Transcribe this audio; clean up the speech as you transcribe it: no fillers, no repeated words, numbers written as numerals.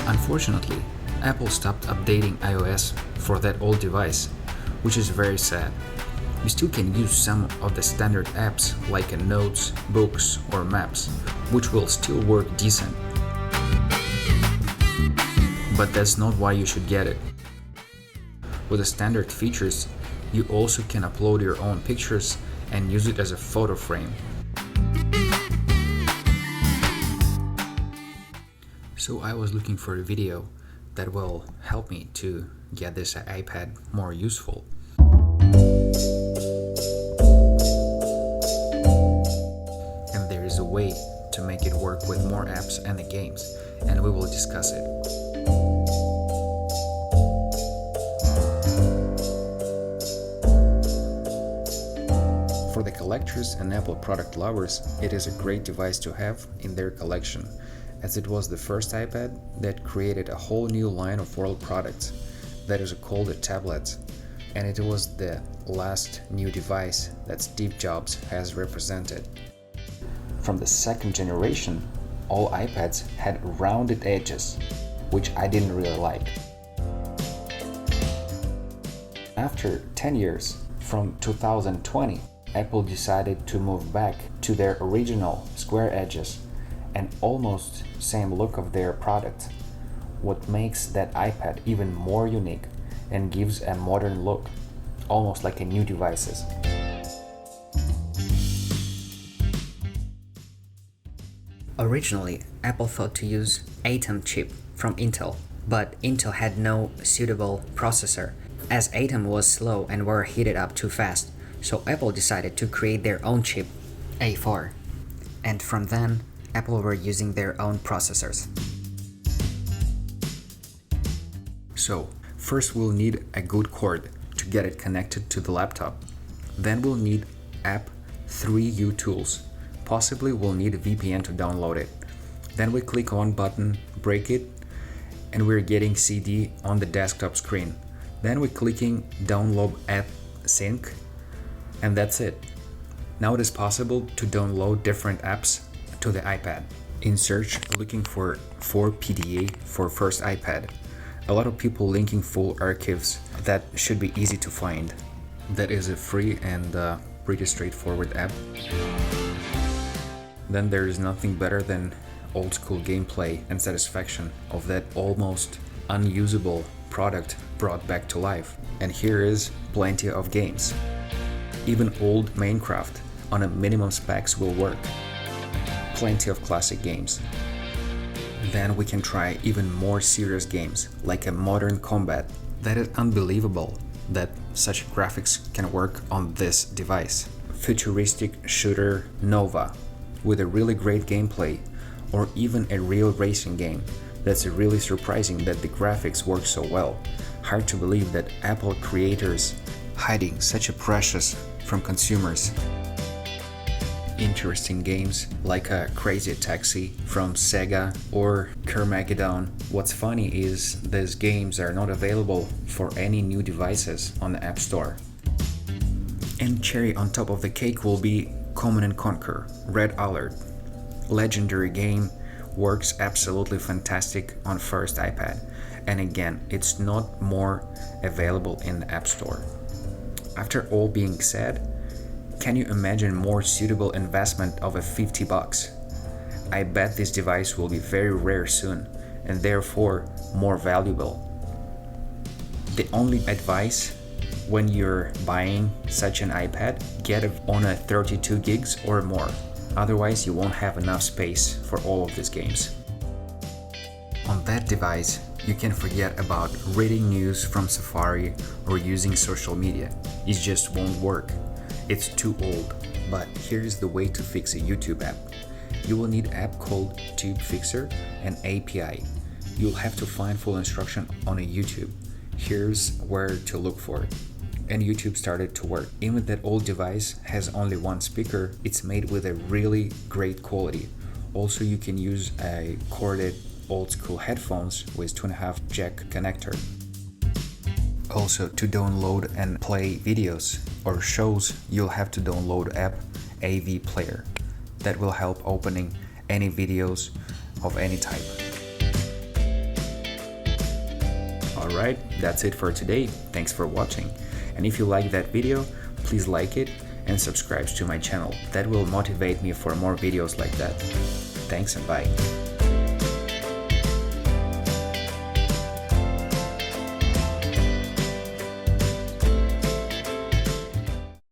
Unfortunately, Apple stopped updating iOS for that old device, which is very sad. You still can use some of the standard apps like Notes, Books, or Maps, which will still work decent. But that's not why you should get it. With the standard features, you also can upload your own pictures and use it as a photo frame. So I was looking for a video that will help me to get this iPad more useful. And there is a way to make it work with more apps and the games, and we will discuss it. For the collectors and Apple product lovers, it is a great device to have in their collection, as it was the first iPad that created a whole new line of world products that is called the tablets, and it was the last new device that Steve Jobs has represented. From the second generation, all iPads had rounded edges, which I didn't really like. After 10 years, from 2020, Apple decided to move back to their original square edges and almost same look of their product, what makes that iPad even more unique and gives a modern look, almost like a new devices. Originally, Apple thought to use Atom chip from Intel, but Intel had no suitable processor, as Atom was slow and were heated up too fast, so Apple decided to create their own chip, A4. And from then, Apple were using their own processors. So, first we'll need a good cord to get it connected to the laptop. Then we'll need app 3U tools. Possibly we'll need a VPN to download it. Then we click on button, break it, and we're getting CD on the desktop screen. Then we're clicking download app sync, and that's it. Now it is possible to download different apps to the iPad. In search, looking for PDA for first iPad. A lot of people linking full archives that should be easy to find. That is a free and pretty straightforward app. Then there is nothing better than old school gameplay and satisfaction of that almost unusable product brought back to life. And here is plenty of games. Even old Minecraft on a minimum specs will work. Plenty of classic games. Then we can try even more serious games like a modern combat. That is unbelievable that such graphics can work on this device. Futuristic shooter Nova with a really great gameplay, or even a real racing game. That's really surprising that the graphics work so well. Hard to believe that Apple creators hiding such a precious from consumers. Interesting games like a Crazy Taxi from Sega or Carmageddon. What's funny is these games are not available for any new devices on the App Store. And cherry on top of the cake will be Command & Conquer Red Alert. Legendary game, works absolutely fantastic on first iPad, and again, it's not more available in the App Store. After all being said, can you imagine more suitable investment of a $50? I bet this device will be very rare soon and therefore more valuable. The only advice when you're buying such an iPad, get it on a 32 gigs or more. Otherwise, you won't have enough space for all of these games. On that device, you can forget about reading news from Safari or using social media. It just won't work. It's too old. But here's the way to fix a YouTube app. You will need an app called Tube Fixer and API. You'll have to find full instruction on a YouTube. Here's where to look for it. And YouTube started to work. Even that old device has only one speaker, it's made with a really great quality. Also, you can use a corded old school headphones with 2.5 jack connector. Also, to download and play videos or shows, you'll have to download app AV Player. That will help opening any videos of any type. Alright, that's it for today. Thanks for watching. And if you like that video, please like it and subscribe to my channel. That will motivate me for more videos like that. Thanks and bye.